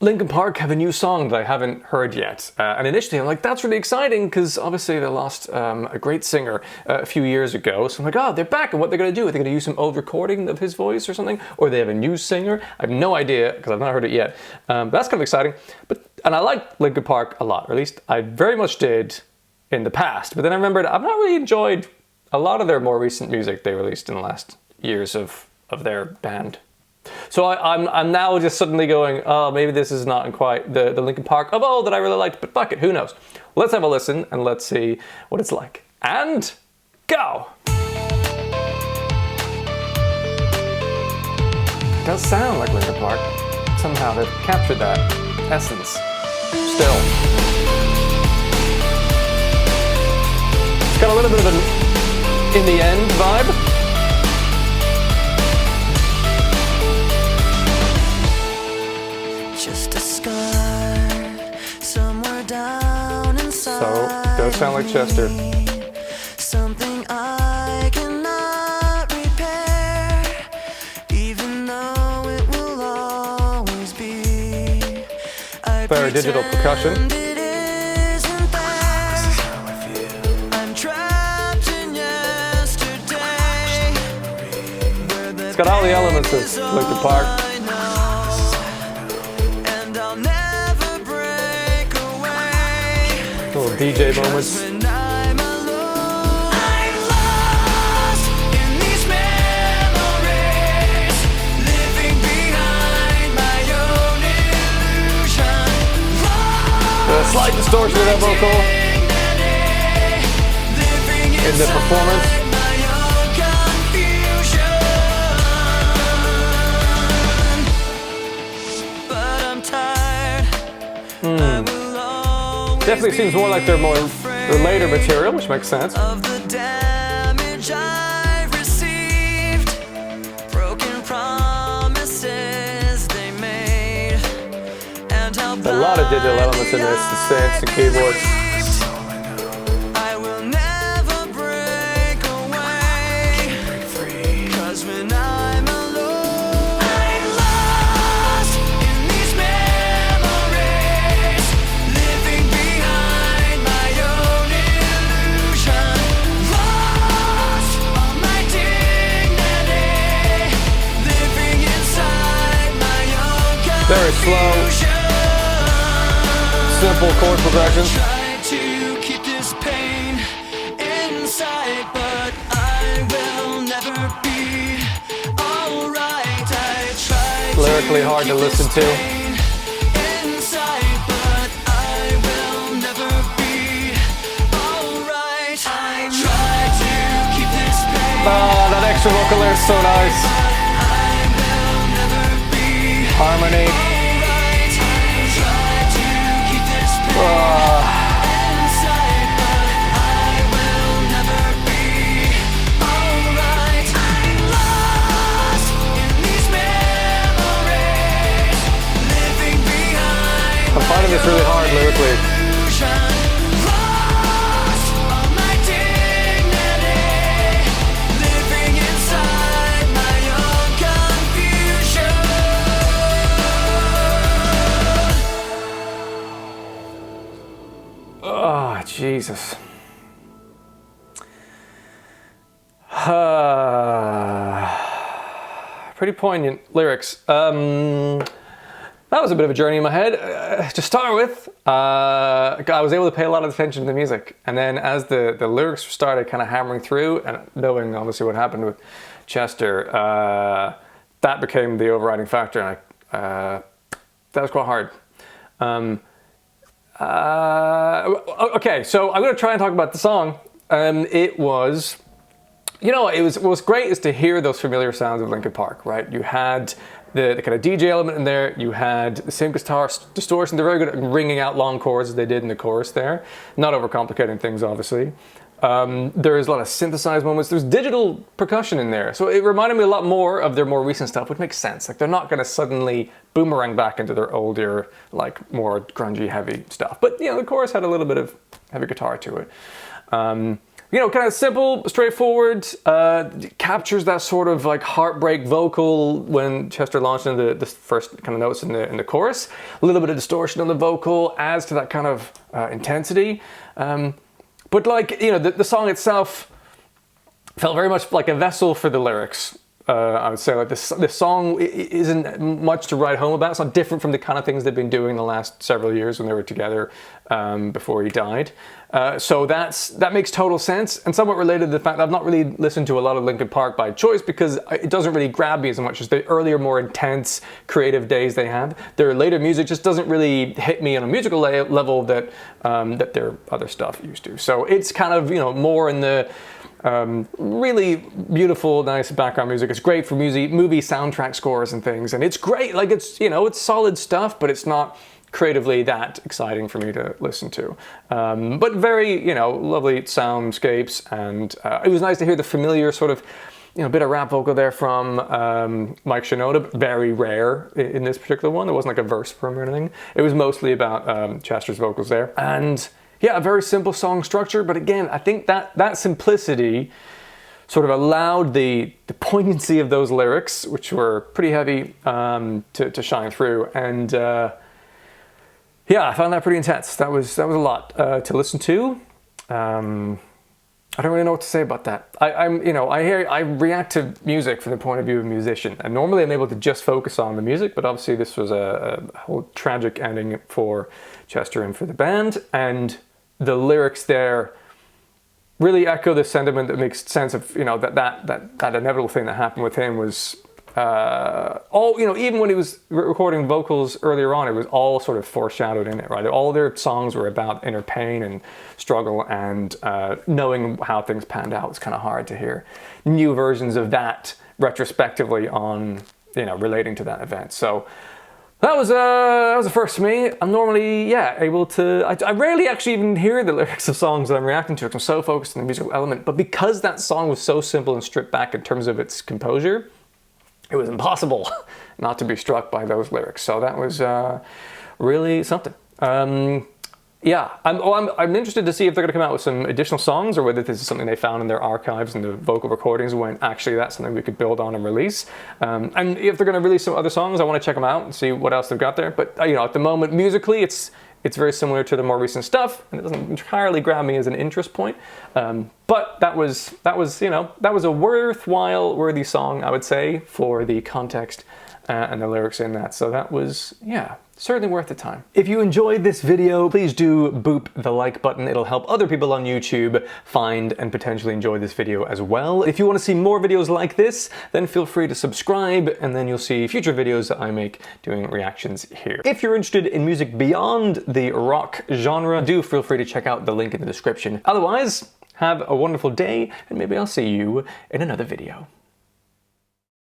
Linkin Park have a new song that I haven't heard yet. And initially I'm like, that's really exciting because obviously they lost a great singer a few years ago. So I'm like, oh, they're back, and what they're going to do? Are they going to use some old recording of his voice or something? Or they have a new singer? I have no idea because I've not heard it yet. But that's kind of exciting. And I like Linkin Park a lot, or at least I very much did in the past. But then I remembered I've not really enjoyed a lot of their more recent music they released in the last years of their band. So I'm now just suddenly going, oh, maybe this is not quite the Linkin Park of old that I really liked, but fuck it, who knows? Let's have a listen and let's see what it's like. And go! It does sound like Linkin Park. Somehow they've captured that essence. Still. It's got a little bit of an in the end vibe. Just a scar somewhere down inside. So, does sound like Chester. Something I cannot repair, even though it will always be. Very digital percussion. It isn't there. This is how I feel. I'm trapped in yesterday. It's got all the elements of Linkin Park. Little DJ moments. The slight distortion of that vocal in the performance. Definitely seems more like they're more later material, which makes sense. Of the damage I've received, broken promises they made, and how a lot of digital elements in this, the synths, the keyboards. I will never break away, 'cause when I'm alone, I'm lost in these memories, living behind my own illusion, lost all my dignity, living inside my own confusion. Very slow, simple chord progressions. Try to keep this pain inside, but I will never be alright. I try Lyrically hard to listen to. inside, but I will never be alright. I try to keep this pain. Oh, that extra vocal there is so nice. I will never be Harmony. alright. I try to keep this pain inside, but I will never be alright. I'm lost in these memories, living behind I'm finding this really hard lyrically. illusion, lost all my dignity, living inside my own confusion. Oh, Jesus. Pretty poignant lyrics. That was a bit of a journey in my head. To start with, I was able to pay a lot of attention to the music. And then as the lyrics started kind of hammering through, and knowing obviously what happened with Chester, that became the overriding factor. And that was quite hard. Okay, so I'm going to try and talk about the song. It was, what was great is to hear those familiar sounds of Linkin Park, right? You had the kind of DJ element in there, you had the same guitar distortion. They're very good at ringing out long chords as they did in the chorus there. Not overcomplicating things, obviously. There's a lot of synthesized moments. There's digital percussion in there. So it reminded me a lot more of their more recent stuff, which makes sense. Like, they're not going to suddenly boomerang back into their older, like, more grungy, heavy stuff. But, the chorus had a little bit of heavy guitar to it. you know, kind of simple, straightforward, captures that sort of like heartbreak vocal when Chester launched into the first kind of notes in the chorus. A little bit of distortion on the vocal adds to that kind of intensity. But like, you know, the song itself felt very much like a vessel for the lyrics. I would say like this song isn't much to write home about. It's not different from the kind of things they've been doing the last several years when they were together before he died. So that makes total sense, and somewhat related to the fact that I've not really listened to a lot of Linkin Park by choice because it doesn't really grab me as much as the earlier, more intense, creative days they had. Their later music just doesn't really hit me on a musical level that that their other stuff used to. So it's kind of, you know, more in the really beautiful, nice background music. It's great for movie soundtrack scores and things, and it's great. Like, it's, you know, it's solid stuff, but it's not creatively that exciting for me to listen to. But very, you know, lovely soundscapes, and it was nice to hear the familiar sort of, you know, bit of rap vocal there from Mike Shinoda. Very rare in this particular one. There wasn't like a verse from him or anything. It was mostly about Chester's vocals there, and yeah, a very simple song structure, but again, I think that simplicity sort of allowed the poignancy of those lyrics, which were pretty heavy, to shine through. And yeah, I found that pretty intense. That was a lot to listen to. I don't really know what to say about that. I react to music from the point of view of a musician, and normally I'm able to just focus on the music, but obviously this was a whole tragic ending for Chester and for the band, and the lyrics there really echo the sentiment that makes sense of, you know, that inevitable thing that happened with him was all, you know, even when he was recording vocals earlier on, it was all sort of foreshadowed in it, right? All their songs were about inner pain and struggle, and knowing how things panned out, it's kind of hard to hear new versions of that retrospectively on, you know, relating to that event. So that was a first for me. I'm normally, yeah, able to, I rarely actually even hear the lyrics of songs that I'm reacting to because I'm so focused on the musical element. But because that song was so simple and stripped back in terms of its composure, it was impossible not to be struck by those lyrics. So that was really something. Yeah, I'm interested to see if they're going to come out with some additional songs, or whether this is something they found in their archives and the vocal recordings when actually that's something we could build on and release. And if they're going to release some other songs, I want to check them out and see what else they've got there. But you know, at the moment, musically, it's very similar to the more recent stuff, and it doesn't entirely grab me as an interest point. But that was you know, that was a worthy song, I would say, for the context and the lyrics in that. So that was, yeah, certainly worth the time. If you enjoyed this video, please do boop the like button. It'll help other people on YouTube find and potentially enjoy this video as well. If you want to see more videos like this, then feel free to subscribe, and then you'll see future videos that I make doing reactions here. If you're interested in music beyond the rock genre, do feel free to check out the link in the description. Otherwise, have a wonderful day, and maybe I'll see you in another video.